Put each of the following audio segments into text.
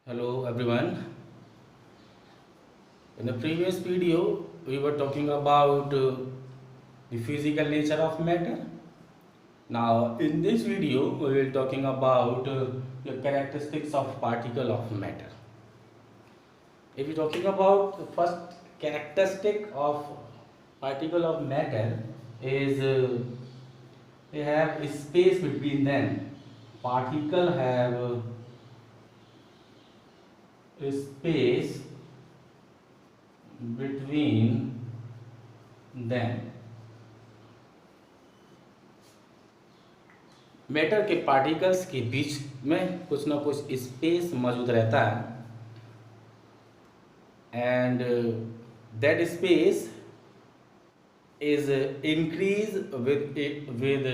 Hello everyone. In the previous video, we were talking about the physical nature of matter. Now, in this video, we will talking about the characteristics of particle of matter. If we talking about the first characteristic of particle of matter is they have a space between them. Particle have a space between them. Matter के particles के बीच में कुछ ना कुछ space मौजूद रहता है and that space is increase with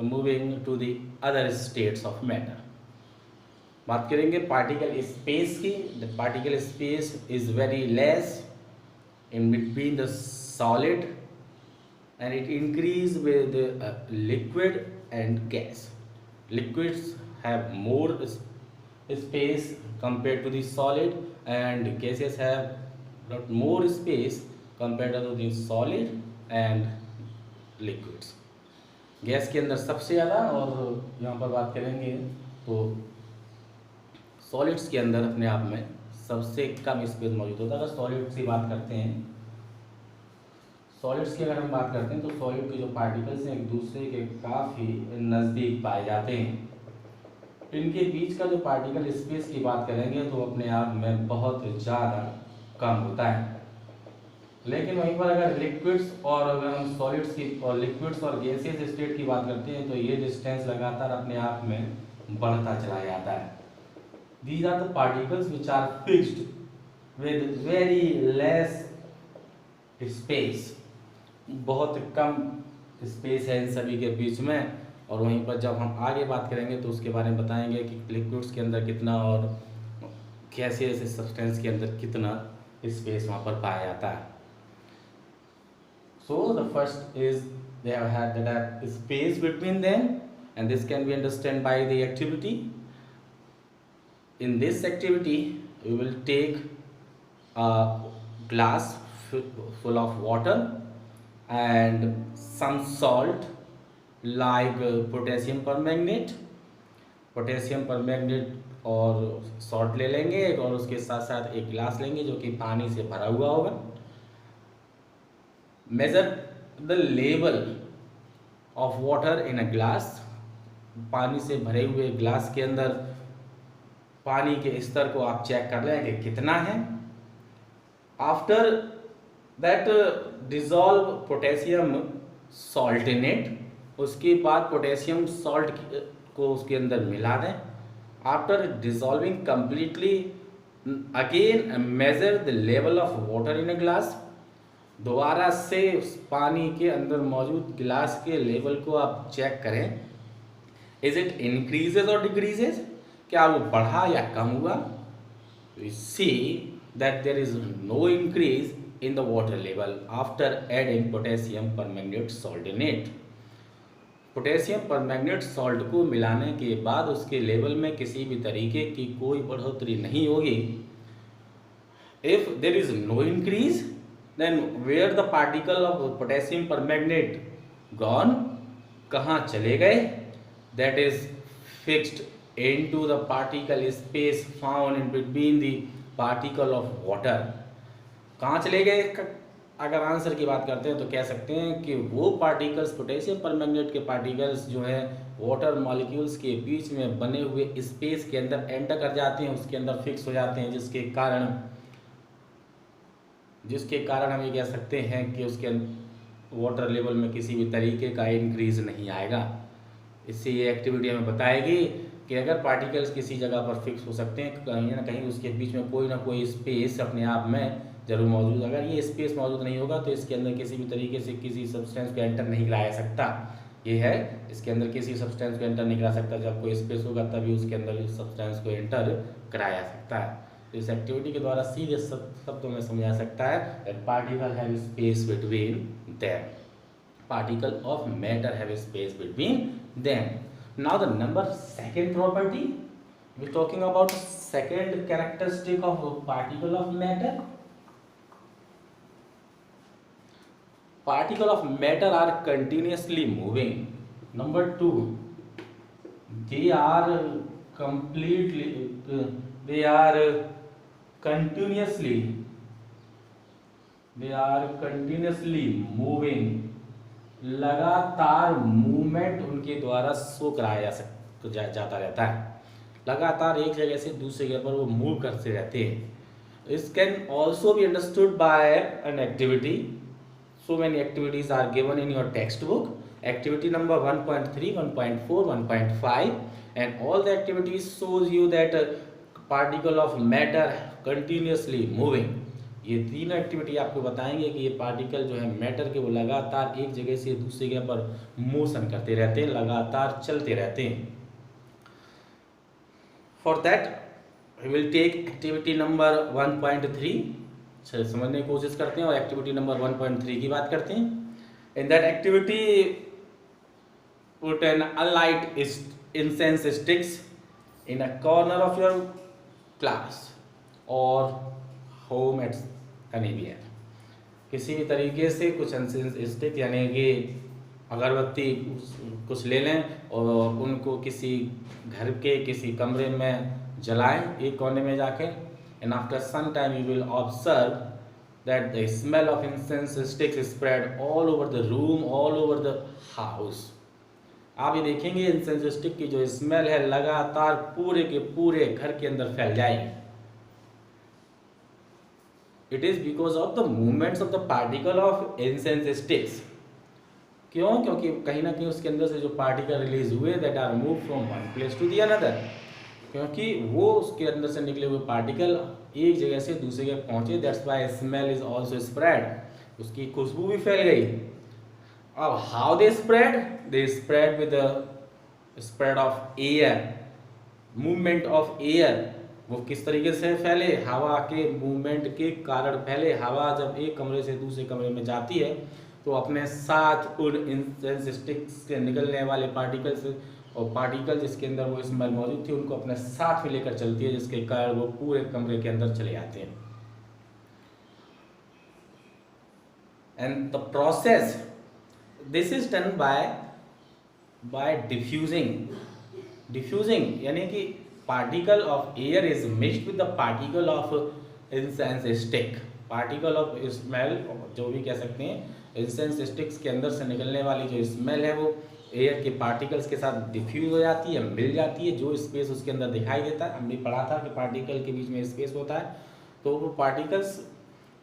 moving to the other states of matter. बात करेंगे पार्टिकल स्पेस की. The particle space is very less in between the solid and it increase with liquid and gas. Liquids have more space compared to the solid and gases have lot more space compared to the solid and liquids. Gas के अंदर सबसे ज़्यादा और यहाँ पर बात करेंगे तो सॉलिड्स के अंदर अपने आप में सबसे कम स्पेस मौजूद होता है. अगर सॉलिड्स की बात करते हैं, सॉलिड्स की अगर हम बात करते हैं तो सॉलिड के जो पार्टिकल्स हैं एक दूसरे के काफ़ी नज़दीक पाए जाते हैं. इनके बीच का जो पार्टिकल स्पेस की बात करेंगे तो अपने आप में बहुत ज़्यादा कम होता है. लेकिन वहीं पर अगर लिक्विड्स और अगर हम सॉलिड्स की और लिक्विड्स और गैसियस स्टेट की बात करते हैं तो ये डिस्टेंस लगातार अपने आप में बढ़ता चला जाता है. These are the particles which are fixed with very less space. बहुत कम स्पेस है इन सभी के बीच में. और वहीं पर जब हम आगे बात करेंगे तो उसके बारे में बताएंगे कि लिक्विड्स के अंदर कितना और गैसियस सब्सटेंस के अंदर कितना स्पेस वहाँ पर पाया जाता है. So the first is they have had that space between them and this can be understood by the activity. In this activity we will take a glass full of water and some salt like potassium permanganate. Potassium permanganate और salt ले लेंगे और उसके साथ साथ एक गिलास लेंगे जो कि पानी से भरा हुआ होगा. Measure the level of water in a glass. पानी से भरे हुए ग्लास के अंदर पानी के स्तर को आप चेक कर लें कि कितना है. After that dissolve potassium salt in it. उसके बाद पोटेशियम सॉल्ट को उसके अंदर मिला दें. After dissolving completely again measure the level of water in a glass. दोबारा से उस पानी के अंदर मौजूद गिलास के लेवल को आप चेक करें. इज इट इंक्रीजेज और डिक्रीजेज, क्या वो बढ़ा या कम हुआ. We see that there is no increase in the water level after adding potassium permanganate salt in it. Potassium permanganate salt को मिलाने के बाद उसके लेवल में किसी भी तरीके की कोई बढ़ोतरी नहीं होगी. If there is no increase then where the particle of potassium permanganate gone, कहाँ चले गए. That is fixed into the particle space found in between the particle of water. कहाँ चले गए. अगर आंसर की बात करते हैं तो कह सकते हैं कि वो पार्टिकल्स पोटेशियम परमैंगनेट के पार्टिकल्स जो हैं वाटर मॉलिक्यूल्स के बीच में बने हुए स्पेस के अंदर एंटर कर जाते हैं, उसके अंदर फिक्स हो जाते हैं, जिसके कारण हम ये कह सकते हैं कि उसके वाटर लेवल में किसी भी तरीके का इंक्रीज नहीं आएगा. इससे ये एक्टिविटी हमें बताएगी कि अगर पार्टिकल्स किसी जगह पर फिक्स हो सकते हैं कहीं ना कहीं उसके बीच में कोई ना कोई स्पेस अपने आप में जरूर मौजूद. अगर ये स्पेस मौजूद नहीं होगा तो इसके अंदर किसी भी तरीके से किसी सब्सटेंस को एंटर नहीं कराया सकता. ये है, इसके अंदर किसी सब्सटेंस को एंटर नहीं करा सकता. जब कोई स्पेस होगा तभी उसके अंदर इस सब्सटेंस को एंटर कराया सकता है. तो इस एक्टिविटी के द्वारा सीधे शब्दों में समझा सकता है that particle have space between them. Particle of matter have space between them. Now the number second property we talking about second characteristic of particle of matter. Particle of matter are continuously moving. Number two, they are completely, they are continuously, they are continuously moving. लगातार movement उनके द्वारा show कराया जाता रहता है। लगातार एक जगह से दूसरी जगह पर वो मूव करते रहते हैं। This can also be understood by an activity. So many activities are given in your textbook. Activity number 1.3, 1.4, 1.5, and all the activities shows you that particle of matter continuously moving. ये तीन activity आपको बताएंगे कि ये particle जो है matter के वो लगातार एक जगह से दूसरी जगह पर मोशन करते रहते हैं, लगातार चलते रहते हैं। For that we will take activity number 1.3, समझने की कोशिश करते हैं और एक्टिविटी नंबर 1.3 की बात करते हैं। In that activity put an unlit incense sticks in a corner of your class और होम एट एनीवेयर। किसी भी तरीके से कुछ इंसेंस स्टिक यानी कि अगरबत्ती कुछ ले लें और उनको किसी घर के किसी कमरे में जलाएं एक कोने में जाके। and after some time you will observe that the smell of incense sticks is spread all over the room, all over the house. आप ये देखेंगे इंसेंस स्टिक की जो स्मेल है लगातार पूरे के पूरे घर के अंदर फैल जाएगी। It is because of the movements of the particle of incense sticks. क्यों? क्योंकि कहीं ना कहीं उसके अंदर से जो पार्टिकल रिलीज हुए that are moved from one place to the another, क्योंकि वो उसके अंदर से निकले हुए पार्टिकल एक जगह से दूसरी जगह पहुंचे। That's why smell is also spread, उसकी खुशबू भी फैल गई। अब how they spread with the spread of air, movement of air. वो किस तरीके से फैले? हवा के मूवमेंट के कारण फैले। हवा जब एक कमरे से दूसरे कमरे में जाती है तो अपने साथ उन इंसेंस स्टिक्स से निकलने वाले पार्टिकल्स और पार्टिकल जिसके अंदर वो स्मेल मौजूद थी उनको अपने साथ में लेकर चलती है, जिसके कारण वो पूरे कमरे के अंदर चले जाते हैं। And the process this is done by diffusing यानी कि particle of air is mixed with the particle of incense stick. Particle of smell जो भी कह सकते हैं, इंसेंस स्टिक्स के अंदर से निकलने वाली जो स्मेल है वो एयर के पार्टिकल्स के साथ डिफ्यूज हो जाती है, मिल जाती है। जो स्पेस उसके अंदर दिखाई देता है, हमने पढ़ा था कि पार्टिकल के बीच में स्पेस होता है, तो वो पार्टिकल्स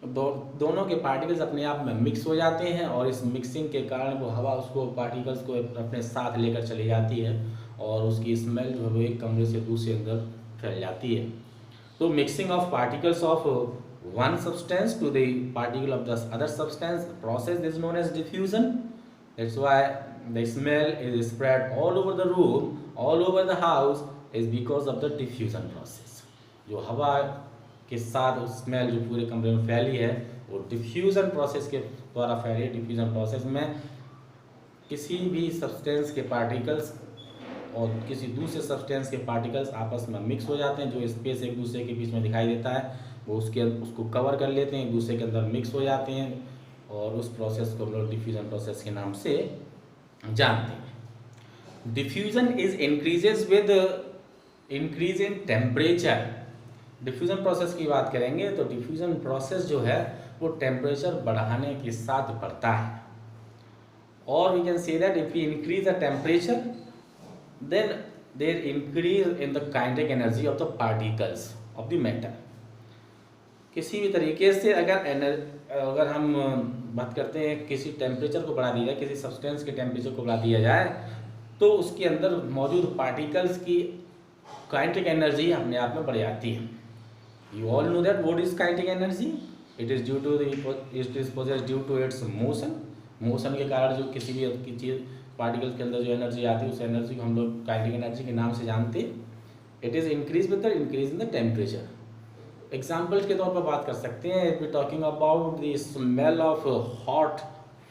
दोनों के पार्टिकल्स अपने आप में मिक्स हो जाते हैं और इस मिक्सिंग के कारण वो हवा उसको पार्टिकल्स को अपने साथ लेकर चली जाती है और उसकी स्मेल जो है वो एक कमरे से दूसरे अंदर फैल जाती है। तो mixing of particles of one substance to the particle of the other substance process is known as diffusion. That's why the smell is spread all over the room, all over the house is because of the diffusion process. जो हवा के साथ smell जो पूरे कमरे में फैली है वो डिफ्यूजन प्रोसेस के द्वारा फैली है। डिफ्यूजन प्रोसेस में किसी भी सब्सटेंस के पार्टिकल्स और किसी दूसरे सब्सटेंस के पार्टिकल्स आपस में मिक्स हो जाते हैं। जो स्पेस एक दूसरे के बीच में दिखाई देता है वो उसको कवर कर लेते हैं, एक दूसरे के अंदर मिक्स हो जाते हैं और उस प्रोसेस को हम लोग डिफ्यूजन प्रोसेस के नाम से जानते हैं। Diffusion is increases with increase in temperature. Diffusion process की बात करेंगे तो डिफ्यूजन प्रोसेस जो है वो टेम्परेचर बढ़ाने के साथ बढ़ता है। और we can say that if we increase the temperature then there increase in the kinetic energy of the particles of the matter. किसी भी तरीके से अगर हम बात करते हैं किसी टेम्परेचर को बढ़ा दिया जाए, किसी सब्सटेंस के टेम्परेचर को बढ़ा दिया जाए तो उसके अंदर मौजूद पार्टिकल्स की काइनेटिक एनर्जी अपने आप में बढ़ जाती है। You all know that what is kinetic energy? It is due to its motion. Motion के कारण जो किसी भी चीज़ पार्टिकल्स के अंदर जो एनर्जी आती है उस एनर्जी को हम लोग काइनेटिक एनर्जी के नाम से जानते हैं। It is increase with the increase in the temperature. Examples के तौर पर बात कर सकते हैं। We talking about the smell of hot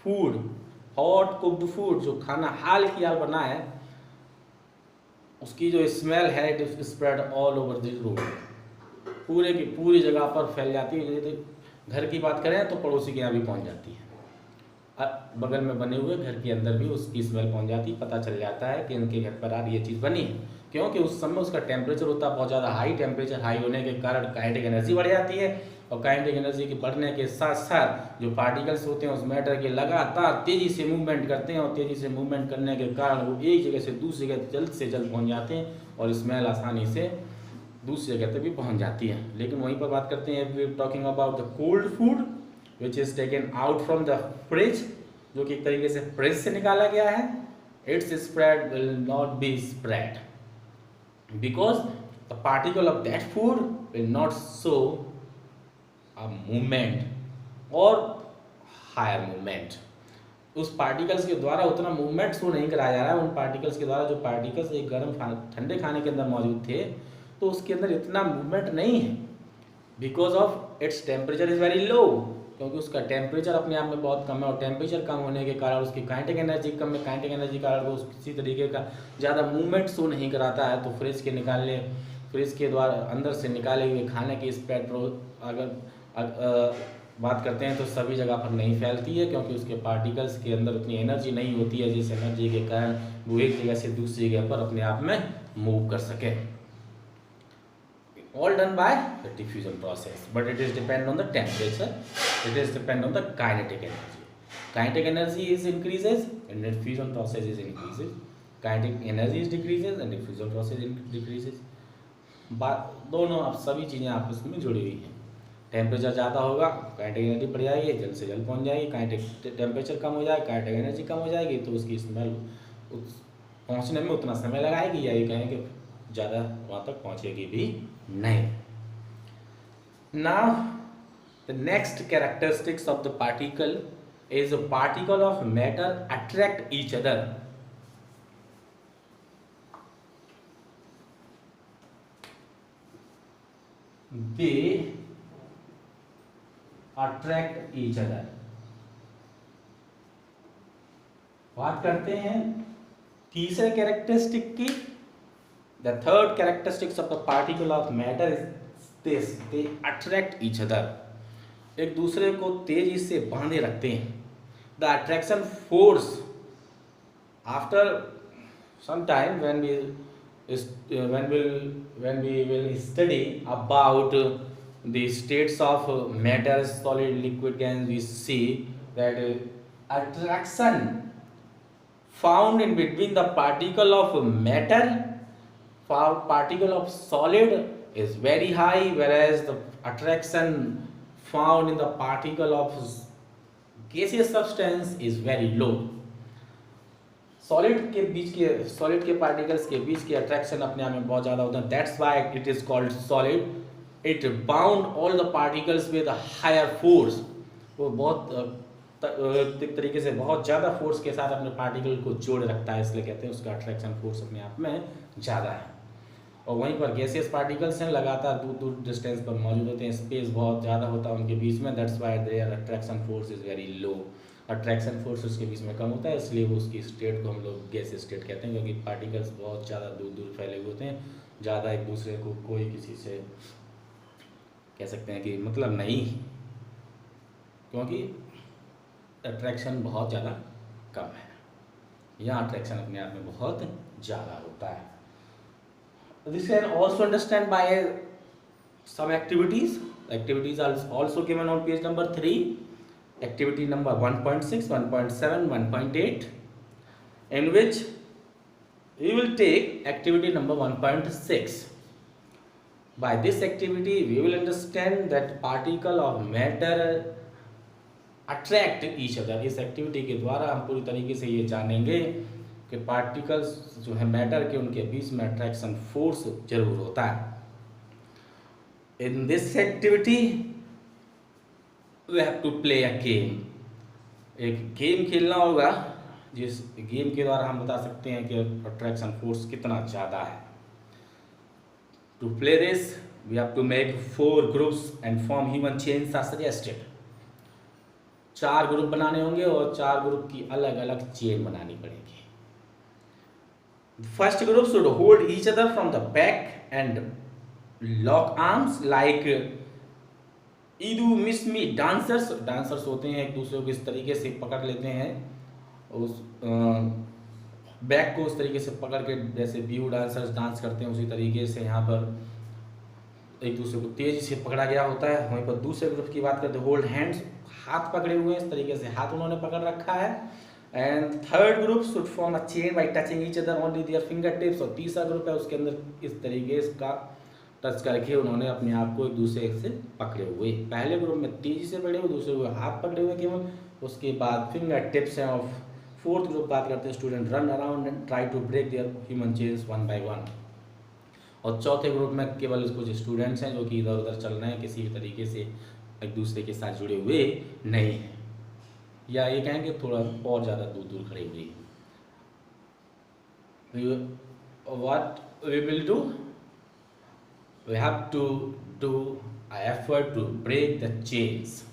food, hot cooked food, जो खाना हाल फिलहाल बना है उसकी जो स्मेल है it is spread all over the room, पूरे की पूरी जगह पर फैल जाती है। यदि घर की बात करें तो पड़ोसी के यहाँ भी पहुँच जाती है, बगल में बने हुए घर के अंदर भी उसकी स्मेल पहुँच जाती है। पता चल जाता है कि इनके घर पर आज ये चीज़ बनी है, क्योंकि उस समय उसका टेम्परेचर होता है बहुत ज़्यादा हाई। टेम्परेचर हाई होने के कारण काइनेटिक एनर्जी बढ़ जाती है, और काइनेटिक एनर्जी के बढ़ने के साथ साथ जो पार्टिकल्स होते हैं उस मैटर के लगातार तेज़ी से मूवमेंट करते हैं, और तेज़ी से मूवमेंट करने के कारण वो एक जगह से दूसरी जगह जल्द से जल्द पहुँच जाते हैं, और स्मेल आसानी से दूसरी जगह तक भी पहुँच जाती है। लेकिन वहीं पर बात करते हैं, we talking about the cold food which is taken out from the fridge, जो कि एक तरीके से फ्रिज से निकाला गया है, it's spread will not be spread because the particle of that food will not show a movement or higher movement। उस पार्टिकल्स के द्वारा उतना मूवमेंट शो नहीं कराया जा रहा है। उन पार्टिकल्स के द्वारा, जो पार्टिकल्स एक गर्म ठंडे खाने के अंदर मौजूद थे, तो उसके अंदर इतना मूवमेंट नहीं है, because of its temperature is very लो, क्योंकि उसका टेम्परेचर अपने आप में बहुत कम है, और टेम्परेचर कम होने के कारण उसकी काइनेटिक एनर्जी कम है। काइनेटिक एनर्जी के कारण वो किसी तरीके का ज़्यादा मूवमेंट शो नहीं कराता है। तो फ्रिज के द्वारा अंदर से निकाले हुए खाने की स्प्रेड अगर बात करते हैं तो सभी जगह पर नहीं फैलती है, क्योंकि उसके पार्टिकल्स के अंदर उतनी एनर्जी नहीं होती है, जिस एनर्जी के कारण वो एक जगह से दूसरी जगह पर अपने आप में मूव कर सके। All done by the diffusion process, but it is depend on the temperature, it is depend on the kinetic energy. Kinetic energy is increases and diffusion process is increases, kinetic energy is decreases and diffusion process decreases। दोनों अब सभी चीज़ें आपस में जुड़ी हुई हैं। Temperature ज़्यादा होगा, काइनेटिक एनर्जी बढ़ जाएगी, जल्द से जल्द पहुंच जाएगी। काइनेटिक टेम्परेचर कम हो जाए, काइनेटिक एनर्जी कम हो जाएगी, तो उसकी स्मेल पहुंचने में उतना समय लगाएगी, या ये कहें कि ज़्यादा वहाँ तक पहुँचेगी भी नहीं। Now the next characteristics of the particle is a particle of matter attract each other। They attract each other। बात करते हैं तीसरे कैरेक्टरिस्टिक की। The third characteristics of the particle of matter is this, they attract each other। एक दूसरे को तेजी से बांधे रखते हैं। The attraction force after some time when we will study about the states of matter, solid, liquid, gas, we see that attraction found in between the particle of matter, particle of solid is very high, whereas the attraction found in the particle of gaseous substance is very low। Solid के particles के बीच के attraction अपने आप में बहुत ज़्यादा होता है। That's why it is called solid. It bound all the particles with higher force. वो बहुत एक तरीके से बहुत ज़्यादा फोर्स के साथ अपने पार्टिकल को जोड़ रखता है, इसलिए कहते हैं उसका अट्रैक्शन फोर्स अपने आप में ज़्यादा है। और वहीं पर गैसियस पार्टिकल्स हैं, लगातार दूर दूर डिस्टेंस पर मौजूद होते हैं, स्पेस बहुत ज़्यादा होता है उनके बीच में। That's why there attraction force is very low. Attraction force उसके बीच में कम होता है, इसलिए वो उसकी स्टेट को हम लोग गैसियस स्टेट कहते हैं, क्योंकि पार्टिकल्स बहुत ज़्यादा दूर दूर फैले हुए होते हैं, ज़्यादा एक दूसरे को कोई किसी से कह सकते हैं कि मतलब नहीं, क्योंकि अट्रैक्शन बहुत ज़्यादा कम है। यहाँ अट्रैक्शन अपने आप में बहुत ज़्यादा होता है। This can also understand by some activities. Activities are also given on page number 3. Activity number 1.6, 1.7, 1.8, in which we will take activity number 1.6. By this activity, we will understand that particle of matter attract each other। इस activity के द्वारा हम पूरी तरीके से ये जानेंगे कि पार्टिकल्स जो है मैटर के, उनके बीच में अट्रैक्शन फोर्स जरूर होता है। In this activity we have to play a game. एक गेम खेलना होगा, जिस गेम के द्वारा हम बता सकते हैं कि अट्रैक्शन फोर्स कितना ज़्यादा है। To play this we have to make 4 groups and form human chains are suggested. 4 group बनाने होंगे और 4 ग्रुप की अलग अलग चेन बनानी पड़ेगी। First group should hold each other from the back and lock arms like ईदू miss me dancers. Dancers होते हैं एक दूसरे को इस तरीके से पकड़ लेते हैं, उस बैक को उस तरीके से पकड़ के, जैसे बिहू डांसर्स डांस करते हैं उसी तरीके से यहाँ पर एक दूसरे को तेजी से पकड़ा गया होता है। वहीं पर दूसरे ग्रुप की बात करते हैं, होल्ड हैंड्स, हाथ पकड़े हुए हैं इस तरीके से, हाथ उन्होंने पकड़ रखा है। And third group should form a chain by touching each other only their finger tips. और तीसरा ग्रुप है उसके अंदर इस तरीके का टच करके उन्होंने अपने आप को एक दूसरे से पकड़े हुए। पहले ग्रुप में तेजी से पकड़े हुए, दूसरे को हाथ पकड़े हुए केवल, उसके बाद फिंगर टिप्स हैं। और फोर्थ ग्रुप बात करते हैं, student run around and try to break their human chains one by one. और चौथे ग्रुप में केवल कुछ स्टूडेंट्स हैं जो कि इधर उधर चल रहे हैं, किसी भी तरीके से एक दूसरे के साथ जुड़े हुए नहीं हैं, या ये कहेंगे थोड़ा और ज़्यादा दूर दूर खड़े हुए। What we will do, we have to do effort to break the chains.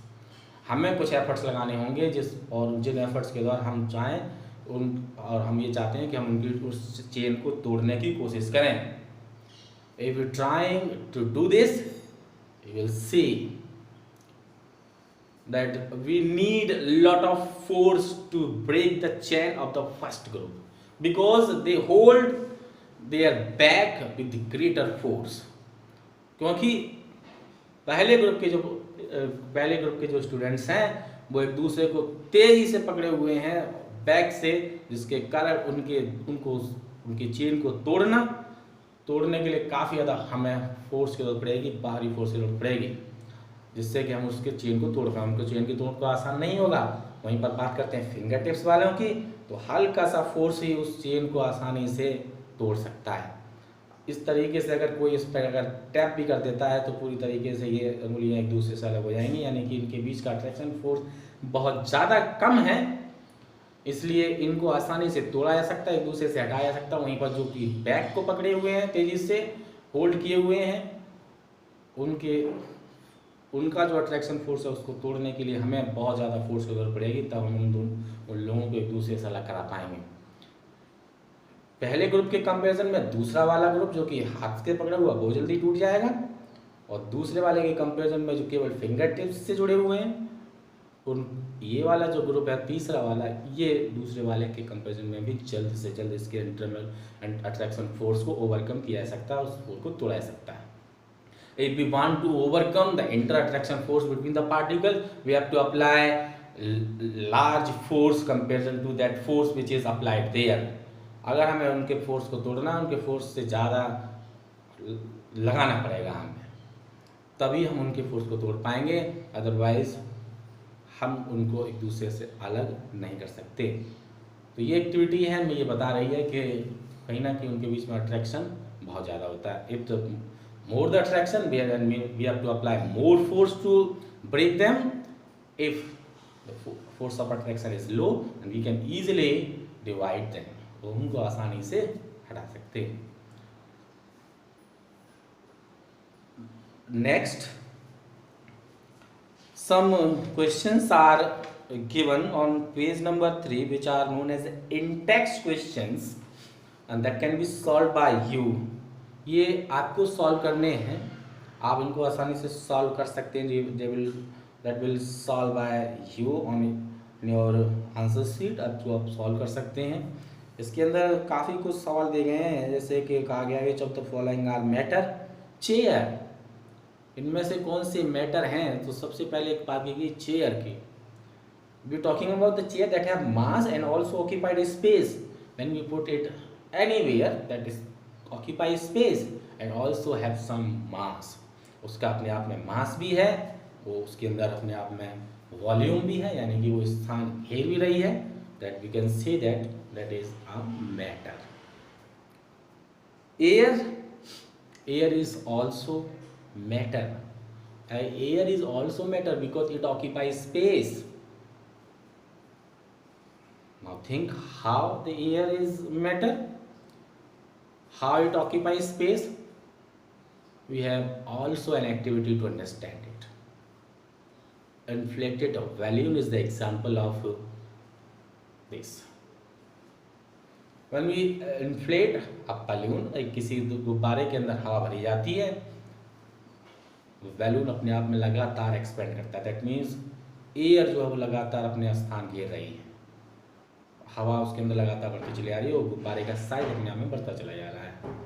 हमें कुछ एफर्ट्स लगाने होंगे और जिन एफर्ट्स के द्वारा हम चाहें और हम ये चाहते हैं कि हम उनकी उस चेन को तोड़ने की कोशिश करें। If you're trying to do this, you will see that we need a lot of force to break the chain of the first group, because they hold their back with the greater force। क्योंकि पहले group के जो students हैं वो एक दूसरे को तेजी से पकड़े हुए हैं बैक से, जिसके कारण उनकी चेन को तोड़ने के लिए काफ़ी ज़्यादा हमें फोर्स की जरूरत पड़ेगी, बाहरी फोर्स की जरूरत पड़ेगी, जिससे कि हम उसके चेन को तोड़ पाएं। उनके चेन की तोड़ को आसान नहीं होगा। वहीं पर बात करते हैं फिंगर टिप्स वालों की, तो हल्का सा फोर्स ही उस चेन को आसानी से तोड़ सकता है। इस तरीके से अगर कोई इस पर अगर टैप भी कर देता है तो पूरी तरीके से ये उंगलियां एक दूसरे से अलग हो जाएंगी, यानी कि इनके बीच का अट्रैक्शन फोर्स बहुत ज़्यादा कम है, इसलिए इनको आसानी से तोड़ा जा सकता है, एक दूसरे से हटाया जा सकता है। वहीं पर जो कि बैक को पकड़े हुए हैं, तेजी से होल्ड किए हुए हैं, उनका जो अट्रैक्शन फोर्स है उसको तोड़ने के लिए हमें बहुत ज़्यादा फोर्स की जरूरत पड़ेगी, तब हम उन लोगों को एक दूसरे से अलग करा पाएंगे। पहले ग्रुप के कंपैरिजन में दूसरा वाला ग्रुप जो कि हाथ से पकड़ा हुआ वो जल्दी टूट जाएगा, और दूसरे वाले के कंपैरिजन में जो केवल फिंगर टिप्स से जुड़े हुए हैं ये वाला जो ग्रुप है तीसरा वाला, ये दूसरे वाले के कंपैरिजन में भी जल्द से जल्द इसके इंटरनल एंड अट्रैक्शन फोर्स को ओवरकम किया जा सकता है, उस फोर्स को तोड़ा जा सकता है। If we want to overcome the inter-attraction force between the particles, we have to apply large force comparison to that force which is applied there। अगर हमें उनके फोर्स को तोड़ना है, उनके फोर्स से ज़्यादा लगाना पड़ेगा हमें, तभी हम उनके फोर्स को तोड़ पाएंगे, अदरवाइज हम उनको एक दूसरे से अलग नहीं कर सकते। तो ये एक्टिविटी है, मैं ये बता रही है कि कहीं ना कहीं उनके बीच में अट्रैक्शन बहुत ज़्यादा होता है। If the more the attraction, we have to apply more force to break them। if the force of attraction is low, and we can easily divide them, तो उनको आसानी से हटा सकते हैं। Next, some questions are given on page number 3 which are known as in-text questions and that can be solved by you। ये आपको solve करने हैं, आप इनको आसानी से सॉल्व कर सकते हैं। That will solve by you on your answer sheet, आप सॉल्व कर सकते हैं। इसके अंदर काफ़ी कुछ सवाल दिए गए हैं, जैसे कि कहा गया है of the following are matter chair. इनमें से कौन से मैटर हैं? तो सबसे पहले एक बात की चेयर की। We talking about the chair that have mass and also occupied space. When we put it anywhere that is occupy space and also have some mass। उसका अपने आप में मास भी है, वो उसके अंदर अपने आप में वॉल्यूम भी है, यानी कि वो स्थान घेर भी रही है। that we can say that is a matter। air is also matter। air is also matter because it occupies space। now think how the air is matter, how it occupies space. We have also an activity to understand it। Inflated balloon is the example of this। When we inflate a balloon, किसी गुब्बारे के अंदर हवा भरी जाती है, balloon अपने आप में लगातार एक्सपेंड करता है। दैट मीन्स एयर जो है वो लगातार अपने स्थान घेर रही है, हवा उसके अंदर लगातार बढ़ती चली आ रही है और गुब्बारे का साइज अपने आप में बढ़ता चला जा रहा है।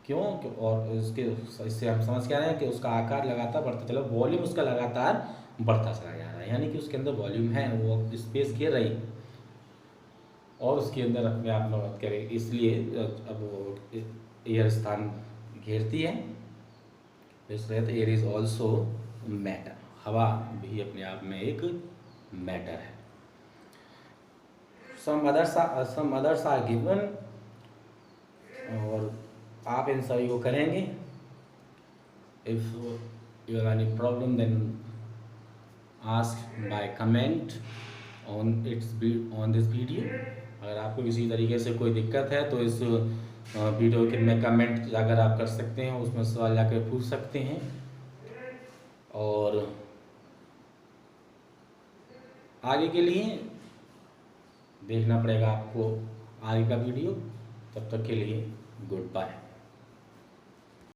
क्यों? और इससे हम समझ क्या रहे हैं कि उसका आकार लगातार बढ़ता चला, वॉल्यूम उसका लगातार बढ़ता चला जा रहा है, यानी कि उसके अंदर वॉल्यूम है, वो स्पेस घेर रही और उसके अंदर अपने आप में बात करें, इसलिए अब वो एयर स्थान घेरती है, इसलिए एयर इज ऑल्सो मैटर, हवा भी अपने आप में एक मैटर है। सम अदर्स आर गिवन, और आप इन सभी को करेंगे। If you have any problem then ask by comment on this video. अगर आपको किसी तरीके से कोई दिक्कत है तो इस वीडियो के में कमेंट अगर आप कर सकते हैं, उसमें सवाल जाकर पूछ सकते हैं। और आगे के लिए देखना पड़ेगा आपको आगे का वीडियो। तब तक के लिए गुड बाय।